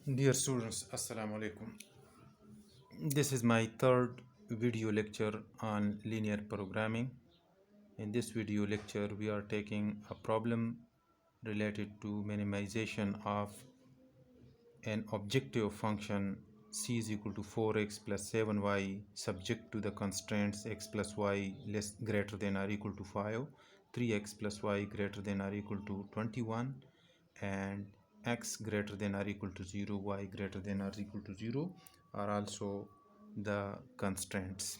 Dear students, Assalamu alaikum. This is my third video lecture on linear programming. In this video lecture, we are taking a problem related to minimization of an objective function c is equal to 4x plus 7y subject to the constraints x plus y less greater than or equal to 5, 3x plus y greater than or equal to 21, and x greater than or equal to 0, y greater than or equal to 0 are also the constraints.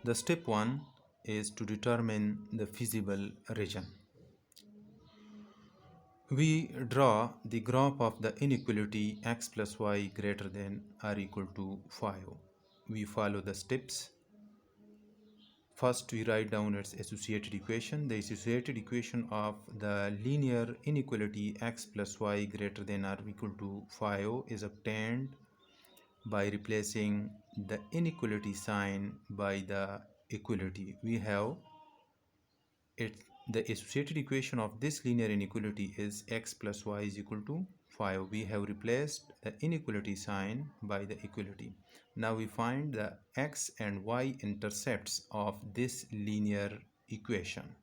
The step 1 is to determine the feasible region. We draw the graph of the inequality x plus y greater than or equal to 5. We follow the steps. First, we write down its associated equation. The associated equation of the linear inequality x plus y greater than or equal to 5 is obtained by replacing the inequality sign by the equality. We have the associated equation of this linear inequality is x plus y is equal to 5. We have replaced the inequality sign by the equality. Now we find the x and y intercepts of this linear equation.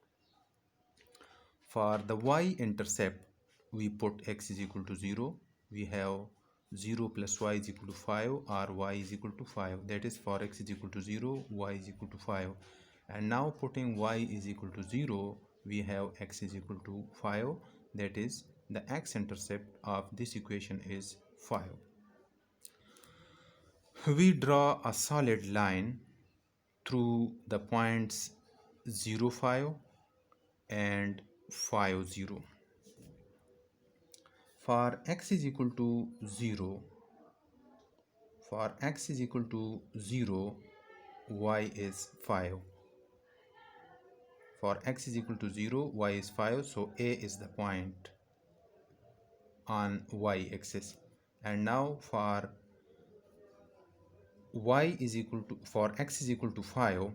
For the y-intercept, we put x is equal to 0. We have 0 plus y is equal to 5 or y is equal to 5. That is, for x is equal to 0, y is equal to 5. And now putting y is equal to 0, we have x is equal to 5. That is, the x-intercept of this equation is 5. We draw a solid line through the points 0, 5 and 5, 0. For x is equal to 0, y is 5. For x is equal to 0, y is 5, so A is the point on y-axis. And now for x is equal to 5,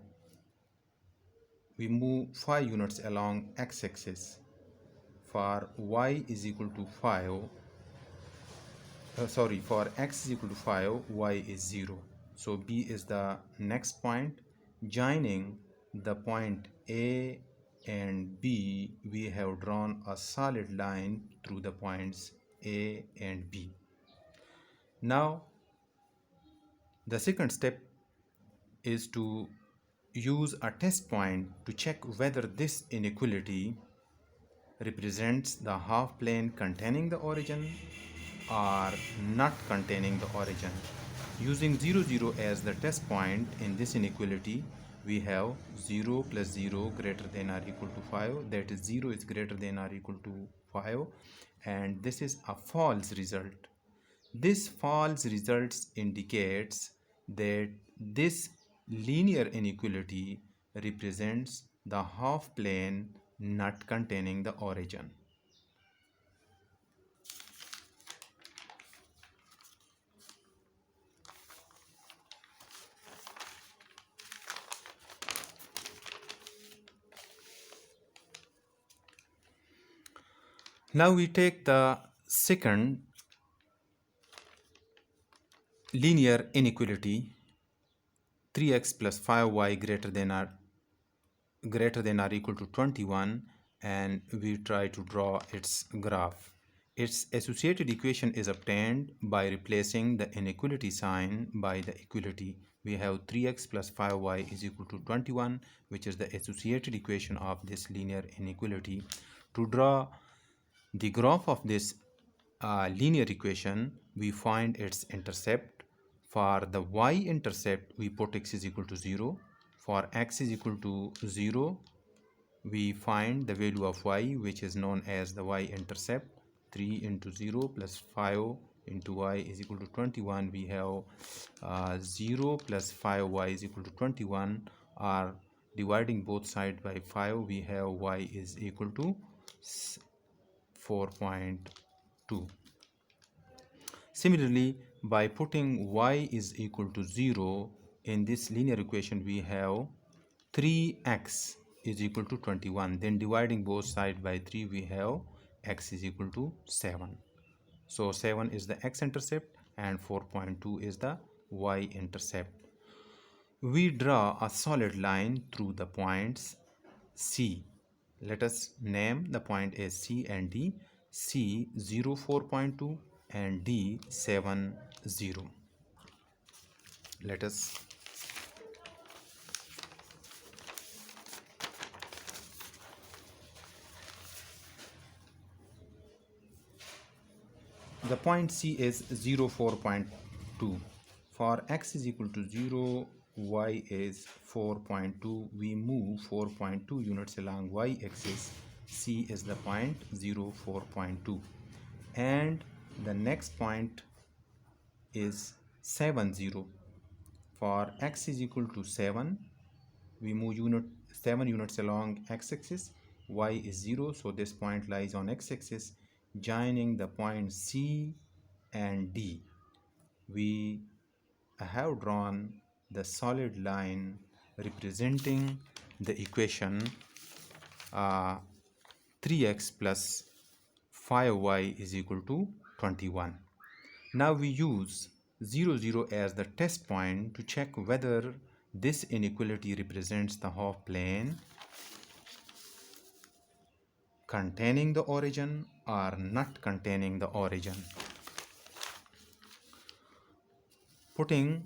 we move 5 units along x-axis. For y is equal to 5, for x is equal to 5, y is 0. So B is the next point. Joining the point A and B, we have drawn a solid line through the points A and B. Now, the second step is to use a test point to check whether this inequality represents the half plane containing the origin or not containing the origin. Using 0, 0 as the test point in this inequality, we have 0 plus 0 greater than or equal to 5. That is, 0 is greater than or equal to 5, and this is a false result. This false result indicates that this linear inequality represents the half plane not containing the origin. Now we take the second linear inequality, 3x plus 5y greater than or equal to 21, and we try to draw its graph. Its associated equation is obtained by replacing the inequality sign by the equality. We have 3x plus 5y is equal to 21, which is the associated equation of this linear inequality. To draw the graph of this linear equation, we find its intercept. For the y-intercept, we put x is equal to 0. For x is equal to 0, we find the value of y, which is known as the y-intercept. 3 into 0 plus 5 into y is equal to 21. We have 0 plus 5y is equal to 21, or dividing both sides by 5, we have y is equal to 4.2. Similarly, by putting y is equal to 0 in this linear equation, we have 3x is equal to 21. Then dividing both sides by 3, we have x is equal to 7. So 7 is the x-intercept and 4.2 is the y-intercept. We draw a solid line through the points C. Let us name the point as C and D. C 0 4.2 and D 7 0. Let us the point C is 0 4.2. For x is equal to 0, y is 4.2. We move 4.2 units along y-axis. C is the point 0 4.2. And the next point is 7 0. For x is equal to 7, we move 7 units along x-axis. Y is 0, so this point lies on x-axis. Joining the point C and D, we have drawn the solid line representing the equation 3x plus 5y is equal to 21. Now we use 0 0 as the test point to check whether this inequality represents the half plane containing the origin or not containing the origin. Putting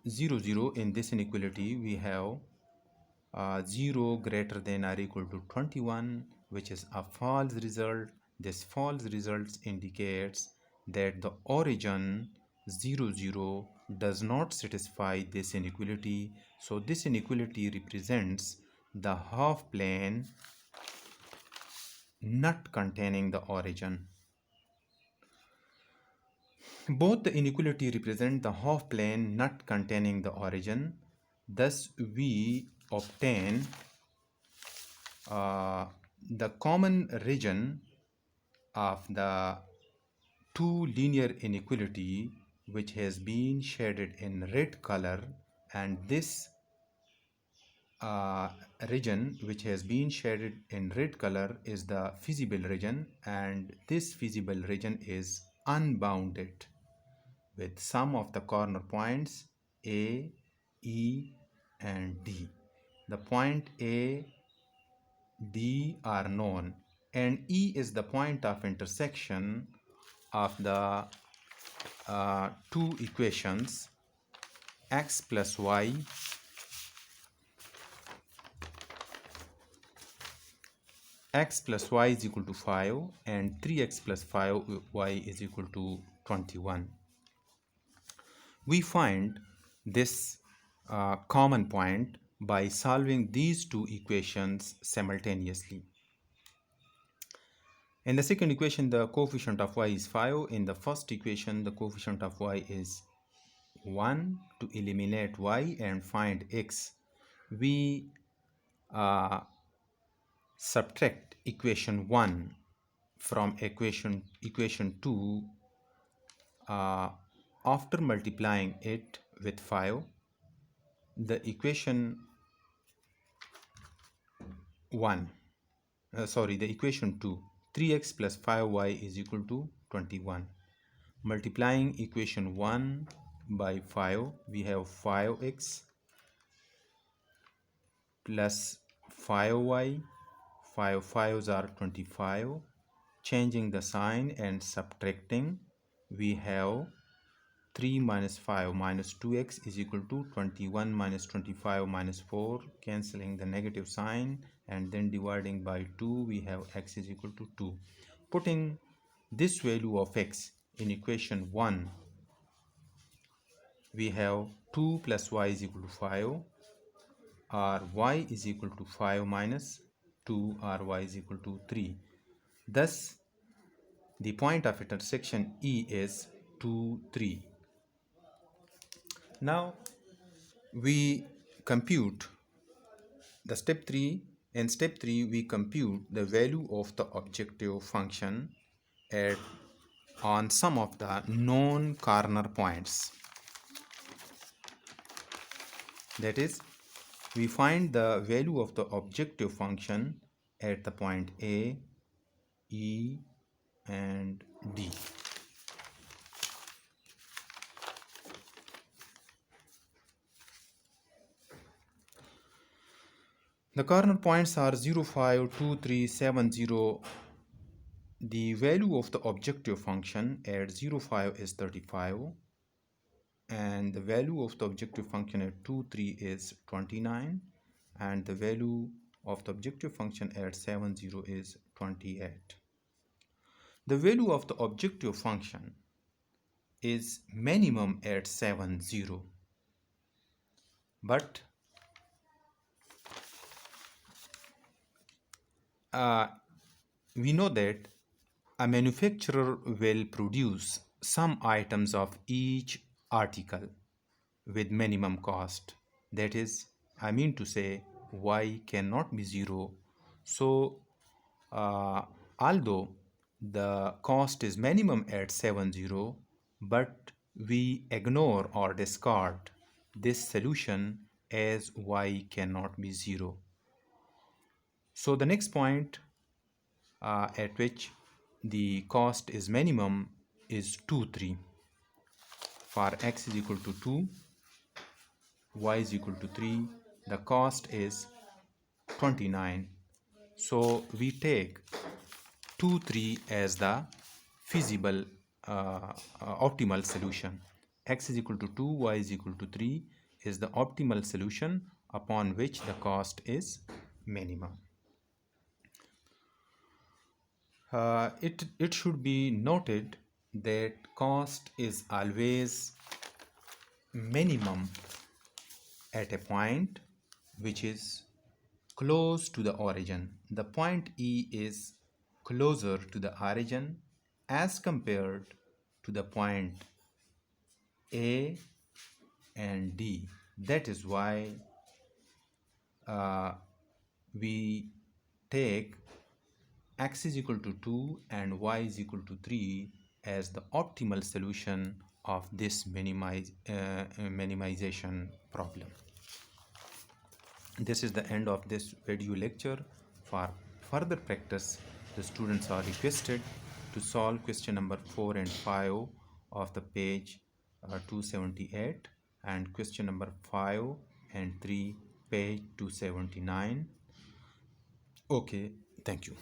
0 0 in this inequality, we have 0 greater than or equal to 21, which is a false result. This false result indicates that the origin 0 0 does not satisfy this inequality. So this inequality represents the half plane not containing the origin. Both the inequality represent the half plane not containing the origin. Thus we obtain the common region of the two linear inequality, which has been shaded in red color, and this region which has been shaded in red color is the feasible region, and this feasible region is unbounded with sum of the corner points A, E and D. The point A, D are known, and E is the point of intersection of the two equations x plus y is equal to 5 and 3x plus 5y is equal to 21. We find this common point by solving these two equations simultaneously. In the second equation, the coefficient of y is 5. In the first equation, the coefficient of y is 1. To eliminate y and find x, we subtract equation 1 from equation 2 after multiplying it with 5. The equation 2, 3x plus 5y is equal to 21. Multiplying equation 1 by 5, we have 5x plus 5y, 5 5s are 25. Changing the sign and subtracting, we have 3 minus 5 minus 2x is equal to 21 minus 25 minus 4, cancelling the negative sign, and then dividing by 2, we have x is equal to 2. Putting this value of x in equation 1, we have 2 plus y is equal to 5, or y is equal to 5 minus 2, or y is equal to 3. Thus, the point of intersection E is 2, 3. Now, we compute the step 3. In step 3, we compute the value of the objective function on some of the known corner points. That is, we find the value of the objective function at the point A, E and D. The corner points are 0, 5, 2, 3, 7, 0. The value of the objective function at 0, 5 is 35, and the value of the objective function at 2, 3 is 29, and the value of the objective function at 7, 0 is 28. The value of the objective function is minimum at 7, 0, but we know that a manufacturer will produce some items of each article with minimum cost. That is, I mean to say, y cannot be 0. So, although the cost is minimum at 7, 0, but we ignore or discard this solution as y cannot be 0. So the next point at which the cost is minimum is 2, 3. For x is equal to 2, y is equal to 3, the cost is 29. So we take 2, 3 as the feasible optimal solution. X is equal to 2, y is equal to 3 is the optimal solution upon which the cost is minimum. It should be noted that cost is always minimum at a point which is close to the origin. The point E is closer to the origin as compared to the point A and D. That is why we take x is equal to 2 and y is equal to 3 as the optimal solution of this minimization problem. This is the end of this video lecture. For further practice, the students are requested to solve question number 4 and 5 of the page 278 and question number 5 and 3 page 279. Okay, thank you.